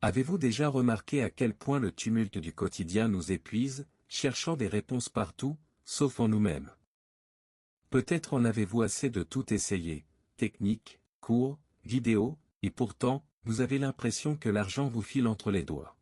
Avez-vous déjà remarqué à quel point le tumulte du quotidien nous épuise, cherchant des réponses partout, sauf en nous-mêmes? Peut-être en avez-vous assez de tout essayer, techniques, cours, vidéos, et pourtant, vous avez l'impression que l'argent vous file entre les doigts.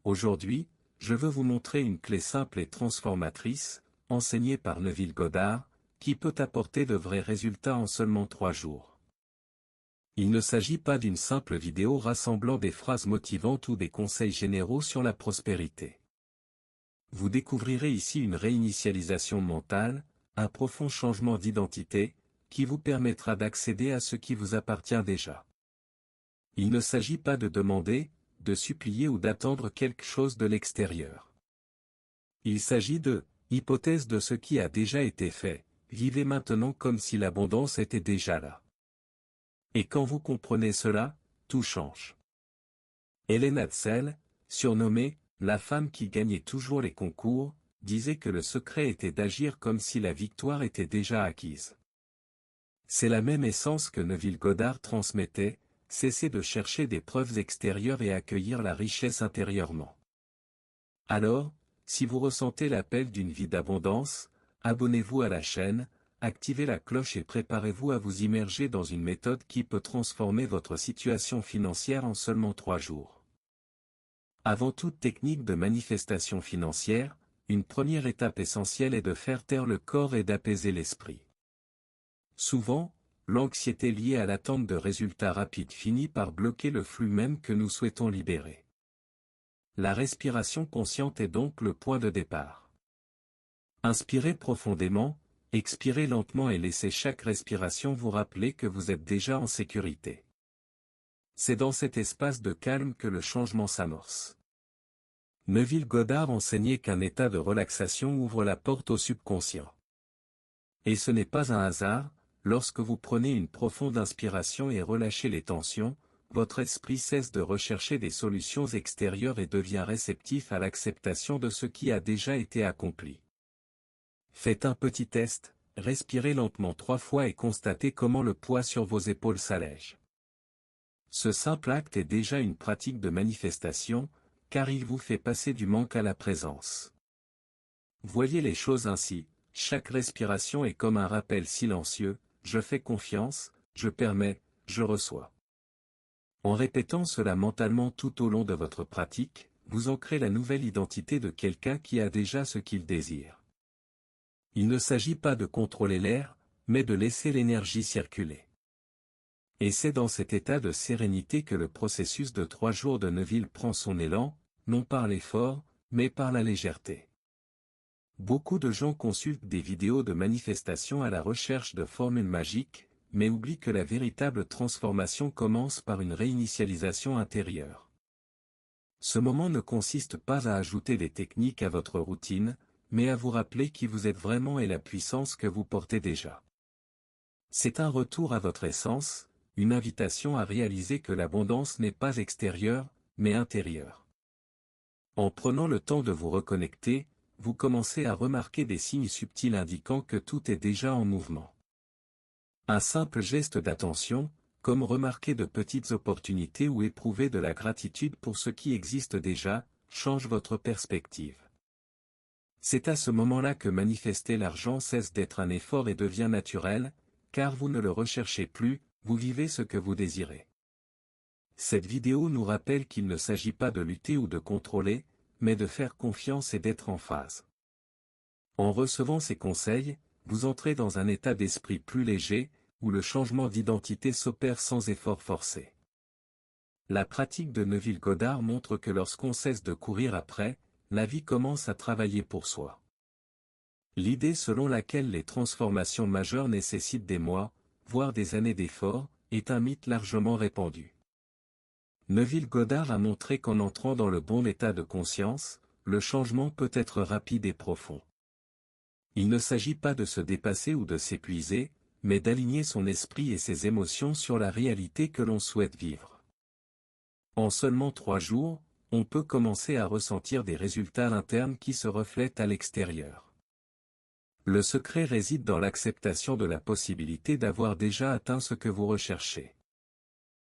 Aujourd'hui, je veux vous montrer une clé simple et transformatrice, enseignée par Neville Goddard, qui peut apporter de vrais résultats en seulement 3 jours. Il ne s'agit pas d'une simple vidéo rassemblant des phrases motivantes ou des conseils généraux sur la prospérité. Vous découvrirez ici une réinitialisation mentale, un profond changement d'identité, qui vous permettra d'accéder à ce qui vous appartient déjà. Il ne s'agit pas de demander, de supplier ou d'attendre quelque chose de l'extérieur. Il s'agit de hypothèse de ce qui a déjà été fait, vivez maintenant comme si l'abondance était déjà là. Et quand vous comprenez cela, tout change. Hélène Hadsell, surnommée « la femme qui gagnait toujours les concours », disait que le secret était d'agir comme si la victoire était déjà acquise. C'est la même essence que Neville Goddard transmettait, cessez de chercher des preuves extérieures et accueillir la richesse intérieurement. Alors, si vous ressentez l'appel d'une vie d'abondance, abonnez-vous à la chaîne, activez la cloche et préparez-vous à vous immerger dans une méthode qui peut transformer votre situation financière en seulement 3 jours. Avant toute technique de manifestation financière, une première étape essentielle est de faire taire le corps et d'apaiser l'esprit. Souvent, l'anxiété liée à l'attente de résultats rapides finit par bloquer le flux même que nous souhaitons libérer. La respiration consciente est donc le point de départ. Inspirez profondément, expirez lentement et laissez chaque respiration vous rappeler que vous êtes déjà en sécurité. C'est dans cet espace de calme que le changement s'amorce. Neville Goddard enseignait qu'un état de relaxation ouvre la porte au subconscient. Et ce n'est pas un hasard, lorsque vous prenez une profonde inspiration et relâchez les tensions, votre esprit cesse de rechercher des solutions extérieures et devient réceptif à l'acceptation de ce qui a déjà été accompli. Faites un petit test, respirez lentement 3 fois et constatez comment le poids sur vos épaules s'allège. Ce simple acte est déjà une pratique de manifestation, car il vous fait passer du manque à la présence. Voyez les choses ainsi, chaque respiration est comme un rappel silencieux, je fais confiance, je permets, je reçois. En répétant cela mentalement tout au long de votre pratique, vous ancrez la nouvelle identité de quelqu'un qui a déjà ce qu'il désire. Il ne s'agit pas de contrôler l'air, mais de laisser l'énergie circuler. Et c'est dans cet état de sérénité que le processus de 3 jours de Neville prend son élan, non par l'effort, mais par la légèreté. Beaucoup de gens consultent des vidéos de manifestation à la recherche de formules magiques, mais oublient que la véritable transformation commence par une réinitialisation intérieure. Ce moment ne consiste pas à ajouter des techniques à votre routine, mais à vous rappeler qui vous êtes vraiment et la puissance que vous portez déjà. C'est un retour à votre essence, une invitation à réaliser que l'abondance n'est pas extérieure, mais intérieure. En prenant le temps de vous reconnecter, vous commencez à remarquer des signes subtils indiquant que tout est déjà en mouvement. Un simple geste d'attention, comme remarquer de petites opportunités ou éprouver de la gratitude pour ce qui existe déjà, change votre perspective. C'est à ce moment-là que manifester l'argent cesse d'être un effort et devient naturel, car vous ne le recherchez plus, vous vivez ce que vous désirez. Cette vidéo nous rappelle qu'il ne s'agit pas de lutter ou de contrôler, mais de faire confiance et d'être en phase. En recevant ces conseils, vous entrez dans un état d'esprit plus léger, où le changement d'identité s'opère sans effort forcé. La pratique de Neville Goddard montre que lorsqu'on cesse de courir après, la vie commence à travailler pour soi. L'idée selon laquelle les transformations majeures nécessitent des mois, voire des années d'efforts, est un mythe largement répandu. Neville Goddard a montré qu'en entrant dans le bon état de conscience, le changement peut être rapide et profond. Il ne s'agit pas de se dépasser ou de s'épuiser, mais d'aligner son esprit et ses émotions sur la réalité que l'on souhaite vivre. En seulement 3 jours, on peut commencer à ressentir des résultats internes qui se reflètent à l'extérieur. Le secret réside dans l'acceptation de la possibilité d'avoir déjà atteint ce que vous recherchez.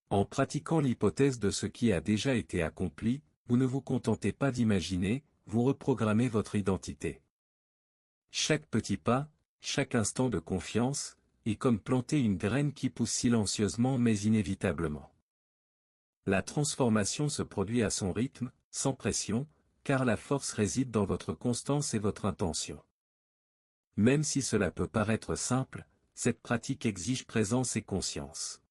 En pratiquant l'hypothèse de ce qui a déjà été accompli, vous ne vous contentez pas d'imaginer, vous reprogrammez votre identité. Chaque petit pas, chaque instant de confiance, est comme planter une graine qui pousse silencieusement mais inévitablement. La transformation se produit à son rythme, sans pression, car la force réside dans votre constance et votre intention. Même si cela peut paraître simple, cette pratique exige présence et conscience.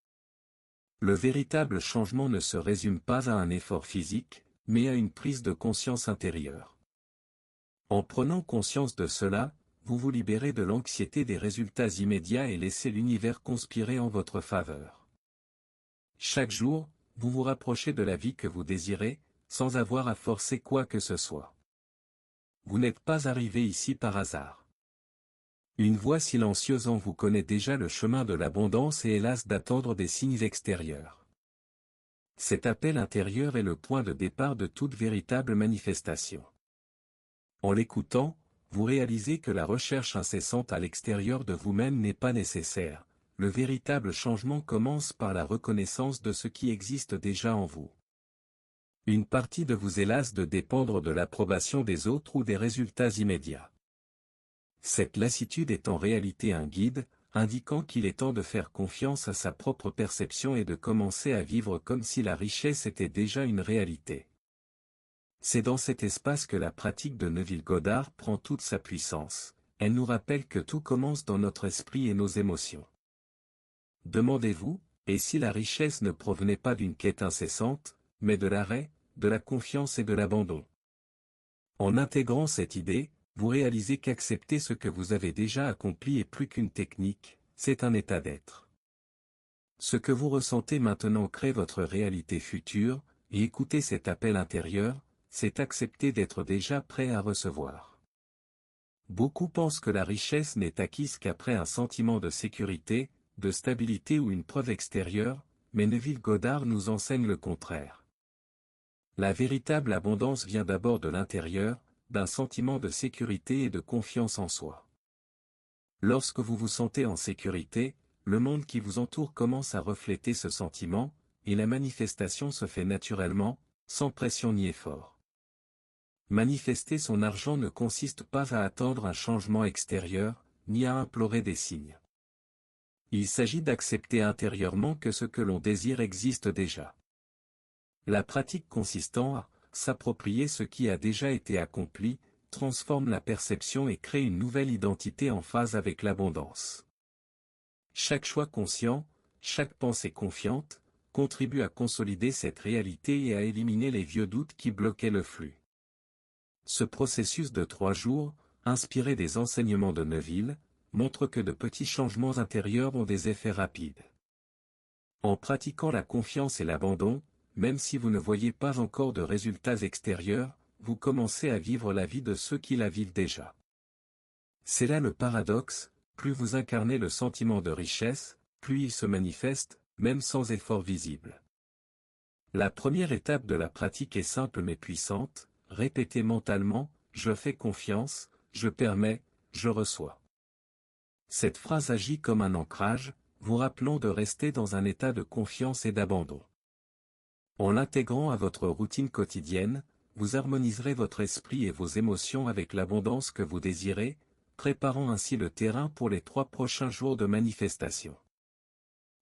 Le véritable changement ne se résume pas à un effort physique, mais à une prise de conscience intérieure. En prenant conscience de cela, vous vous libérez de l'anxiété des résultats immédiats et laissez l'univers conspirer en votre faveur. Chaque jour, vous vous rapprochez de la vie que vous désirez, sans avoir à forcer quoi que ce soit. Vous n'êtes pas arrivé ici par hasard. Une voix silencieuse en vous connaît déjà le chemin de l'abondance et est lasse d'attendre des signes extérieurs. Cet appel intérieur est le point de départ de toute véritable manifestation. En l'écoutant, vous réalisez que la recherche incessante à l'extérieur de vous-même n'est pas nécessaire. Le véritable changement commence par la reconnaissance de ce qui existe déjà en vous. Une partie de vous est lasse de dépendre de l'approbation des autres ou des résultats immédiats. Cette lassitude est en réalité un guide, indiquant qu'il est temps de faire confiance à sa propre perception et de commencer à vivre comme si la richesse était déjà une réalité. C'est dans cet espace que la pratique de Neville Goddard prend toute sa puissance. Elle nous rappelle que tout commence dans notre esprit et nos émotions. Demandez-vous, et si la richesse ne provenait pas d'une quête incessante, mais de l'arrêt, de la confiance et de l'abandon? En intégrant cette idée, vous réalisez qu'accepter ce que vous avez déjà accompli est plus qu'une technique, c'est un état d'être. Ce que vous ressentez maintenant crée votre réalité future, et écoutez cet appel intérieur, c'est accepter d'être déjà prêt à recevoir. Beaucoup pensent que la richesse n'est acquise qu'après un sentiment de sécurité, de stabilité ou une preuve extérieure, mais Neville Goddard nous enseigne le contraire. La véritable abondance vient d'abord de l'intérieur, d'un sentiment de sécurité et de confiance en soi. Lorsque vous vous sentez en sécurité, le monde qui vous entoure commence à refléter ce sentiment, et la manifestation se fait naturellement, sans pression ni effort. Manifester son argent ne consiste pas à attendre un changement extérieur, ni à implorer des signes. Il s'agit d'accepter intérieurement que ce que l'on désire existe déjà. La pratique consistant à s'approprier ce qui a déjà été accompli, transforme la perception et crée une nouvelle identité en phase avec l'abondance. Chaque choix conscient, chaque pensée confiante, contribue à consolider cette réalité et à éliminer les vieux doutes qui bloquaient le flux. Ce processus de 3 jours, inspiré des enseignements de Neville, montre que de petits changements intérieurs ont des effets rapides. En pratiquant la confiance et l'abandon, même si vous ne voyez pas encore de résultats extérieurs, vous commencez à vivre la vie de ceux qui la vivent déjà. C'est là le paradoxe, plus vous incarnez le sentiment de richesse, plus il se manifeste, même sans effort visible. La première étape de la pratique est simple mais puissante, répétez mentalement, je fais confiance, je permets, je reçois. Cette phrase agit comme un ancrage, vous rappelant de rester dans un état de confiance et d'abandon. En l'intégrant à votre routine quotidienne, vous harmoniserez votre esprit et vos émotions avec l'abondance que vous désirez, préparant ainsi le terrain pour les 3 prochains jours de manifestation.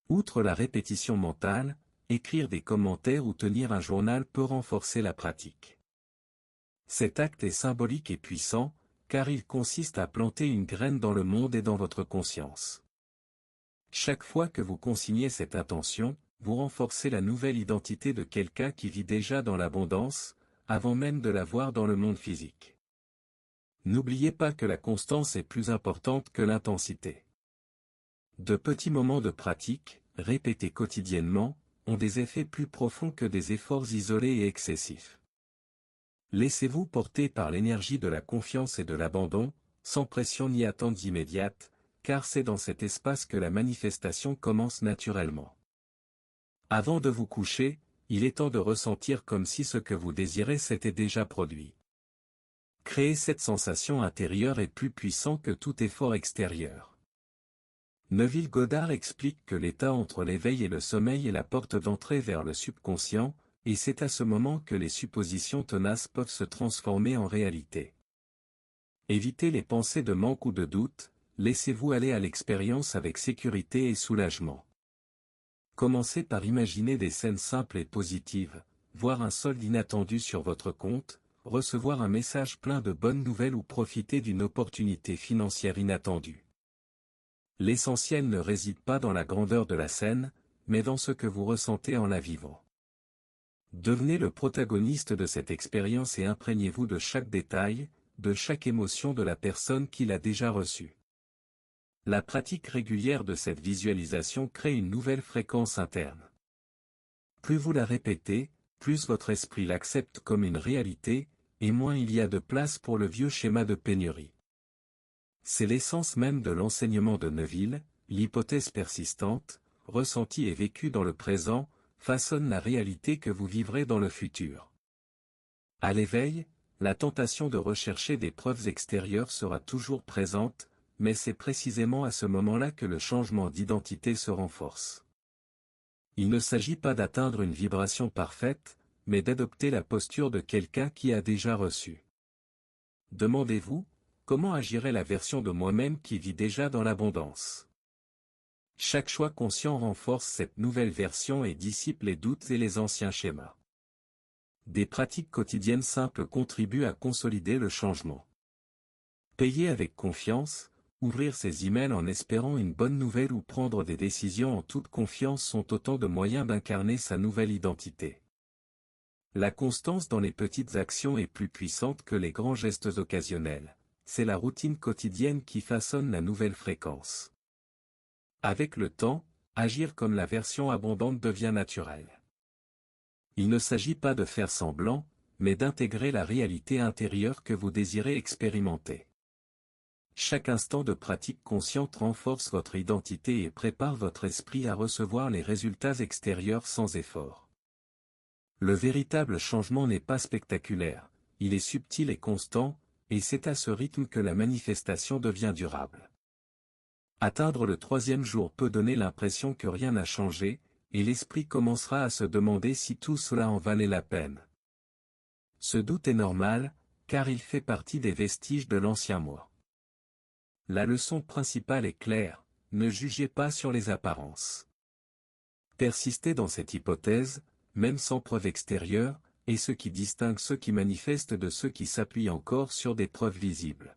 Outre la répétition mentale, écrire des commentaires ou tenir un journal peut renforcer la pratique. Cet acte est symbolique et puissant, car il consiste à planter une graine dans le monde et dans votre conscience. Chaque fois que vous consignez cette intention, vous renforcez la nouvelle identité de quelqu'un qui vit déjà dans l'abondance, avant même de la voir dans le monde physique. N'oubliez pas que la constance est plus importante que l'intensité. De petits moments de pratique, répétés quotidiennement, ont des effets plus profonds que des efforts isolés et excessifs. Laissez-vous porter par l'énergie de la confiance et de l'abandon, sans pression ni attente immédiate, car c'est dans cet espace que la manifestation commence naturellement. Avant de vous coucher, il est temps de ressentir comme si ce que vous désirez s'était déjà produit. Créer cette sensation intérieure est plus puissant que tout effort extérieur. Neville Goddard explique que l'état entre l'éveil et le sommeil est la porte d'entrée vers le subconscient, et c'est à ce moment que les suppositions tenaces peuvent se transformer en réalité. Évitez les pensées de manque ou de doute, laissez-vous aller à l'expérience avec sécurité et soulagement. Commencez par imaginer des scènes simples et positives, voir un solde inattendu sur votre compte, recevoir un message plein de bonnes nouvelles ou profiter d'une opportunité financière inattendue. L'essentiel ne réside pas dans la grandeur de la scène, mais dans ce que vous ressentez en la vivant. Devenez le protagoniste de cette expérience et imprégnez-vous de chaque détail, de chaque émotion de la personne qui l'a déjà reçue. La pratique régulière de cette visualisation crée une nouvelle fréquence interne. Plus vous la répétez, plus votre esprit l'accepte comme une réalité, et moins il y a de place pour le vieux schéma de pénurie. C'est l'essence même de l'enseignement de Neville, l'hypothèse persistante, ressentie et vécue dans le présent, façonne la réalité que vous vivrez dans le futur. À l'éveil, la tentation de rechercher des preuves extérieures sera toujours présente, mais c'est précisément à ce moment-là que le changement d'identité se renforce. Il ne s'agit pas d'atteindre une vibration parfaite, mais d'adopter la posture de quelqu'un qui a déjà reçu. Demandez-vous, comment agirait la version de moi-même qui vit déjà dans l'abondance? Chaque choix conscient renforce cette nouvelle version et dissipe les doutes et les anciens schémas. Des pratiques quotidiennes simples contribuent à consolider le changement. Payer avec confiance, ouvrir ses emails en espérant une bonne nouvelle ou prendre des décisions en toute confiance sont autant de moyens d'incarner sa nouvelle identité. La constance dans les petites actions est plus puissante que les grands gestes occasionnels. C'est la routine quotidienne qui façonne la nouvelle fréquence. Avec le temps, agir comme la version abondante devient naturel. Il ne s'agit pas de faire semblant, mais d'intégrer la réalité intérieure que vous désirez expérimenter. Chaque instant de pratique consciente renforce votre identité et prépare votre esprit à recevoir les résultats extérieurs sans effort. Le véritable changement n'est pas spectaculaire, il est subtil et constant, et c'est à ce rythme que la manifestation devient durable. Atteindre le 3e jour peut donner l'impression que rien n'a changé, et l'esprit commencera à se demander si tout cela en valait la peine. Ce doute est normal, car il fait partie des vestiges de l'ancien moi. La leçon principale est claire, ne jugez pas sur les apparences. Persistez dans cette hypothèse, même sans preuve extérieure, et ce qui distingue ceux qui manifestent de ceux qui s'appuient encore sur des preuves visibles.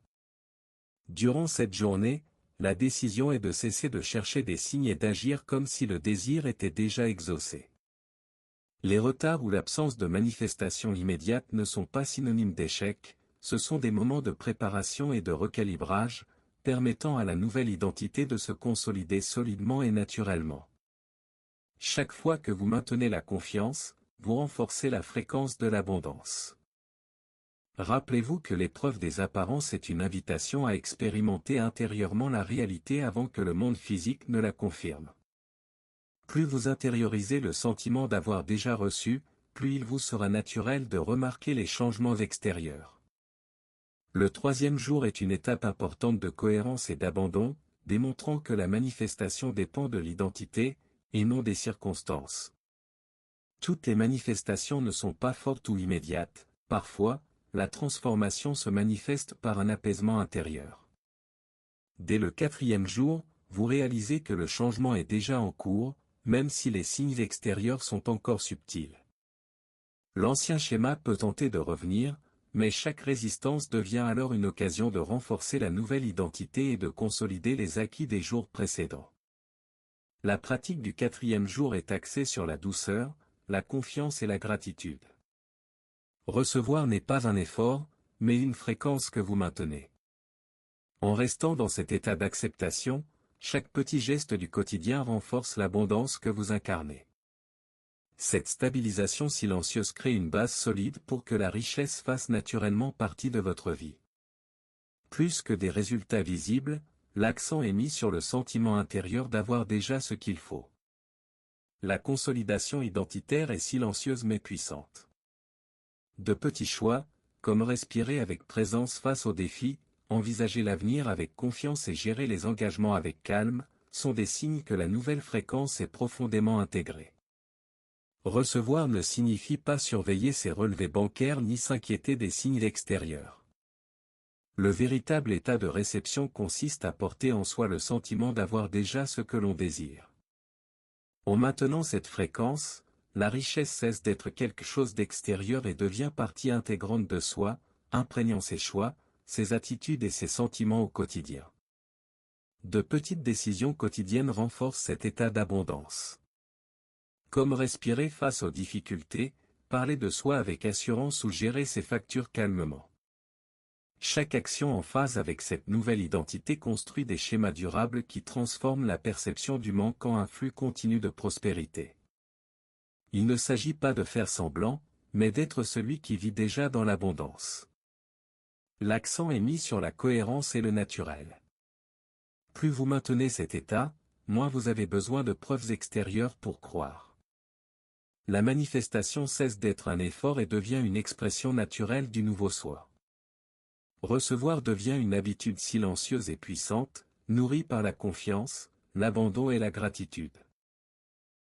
Durant cette journée, la décision est de cesser de chercher des signes et d'agir comme si le désir était déjà exaucé. Les retards ou l'absence de manifestation immédiate ne sont pas synonymes d'échec, ce sont des moments de préparation et de recalibrage, permettant à la nouvelle identité de se consolider solidement et naturellement. Chaque fois que vous maintenez la confiance, vous renforcez la fréquence de l'abondance. Rappelez-vous que l'épreuve des apparences est une invitation à expérimenter intérieurement la réalité avant que le monde physique ne la confirme. Plus vous intériorisez le sentiment d'avoir déjà reçu, plus il vous sera naturel de remarquer les changements extérieurs. Le 3e jour est une étape importante de cohérence et d'abandon, démontrant que la manifestation dépend de l'identité, et non des circonstances. Toutes les manifestations ne sont pas fortes ou immédiates, parfois, la transformation se manifeste par un apaisement intérieur. Dès le 4e jour, vous réalisez que le changement est déjà en cours, même si les signes extérieurs sont encore subtils. L'ancien schéma peut tenter de revenir, mais chaque résistance devient alors une occasion de renforcer la nouvelle identité et de consolider les acquis des jours précédents. La pratique du 4e jour est axée sur la douceur, la confiance et la gratitude. Recevoir n'est pas un effort, mais une fréquence que vous maintenez. En restant dans cet état d'acceptation, chaque petit geste du quotidien renforce l'abondance que vous incarnez. Cette stabilisation silencieuse crée une base solide pour que la richesse fasse naturellement partie de votre vie. Plus que des résultats visibles, l'accent est mis sur le sentiment intérieur d'avoir déjà ce qu'il faut. La consolidation identitaire est silencieuse mais puissante. De petits choix, comme respirer avec présence face aux défis, envisager l'avenir avec confiance et gérer les engagements avec calme, sont des signes que la nouvelle fréquence est profondément intégrée. Recevoir ne signifie pas surveiller ses relevés bancaires ni s'inquiéter des signes extérieurs. Le véritable état de réception consiste à porter en soi le sentiment d'avoir déjà ce que l'on désire. En maintenant cette fréquence, la richesse cesse d'être quelque chose d'extérieur et devient partie intégrante de soi, imprégnant ses choix, ses attitudes et ses sentiments au quotidien. De petites décisions quotidiennes renforcent cet état d'abondance. Comme respirer face aux difficultés, parler de soi avec assurance ou gérer ses factures calmement. Chaque action en phase avec cette nouvelle identité construit des schémas durables qui transforment la perception du manque en un flux continu de prospérité. Il ne s'agit pas de faire semblant, mais d'être celui qui vit déjà dans l'abondance. L'accent est mis sur la cohérence et le naturel. Plus vous maintenez cet état, moins vous avez besoin de preuves extérieures pour croire. La manifestation cesse d'être un effort et devient une expression naturelle du nouveau soi. Recevoir devient une habitude silencieuse et puissante, nourrie par la confiance, l'abandon et la gratitude.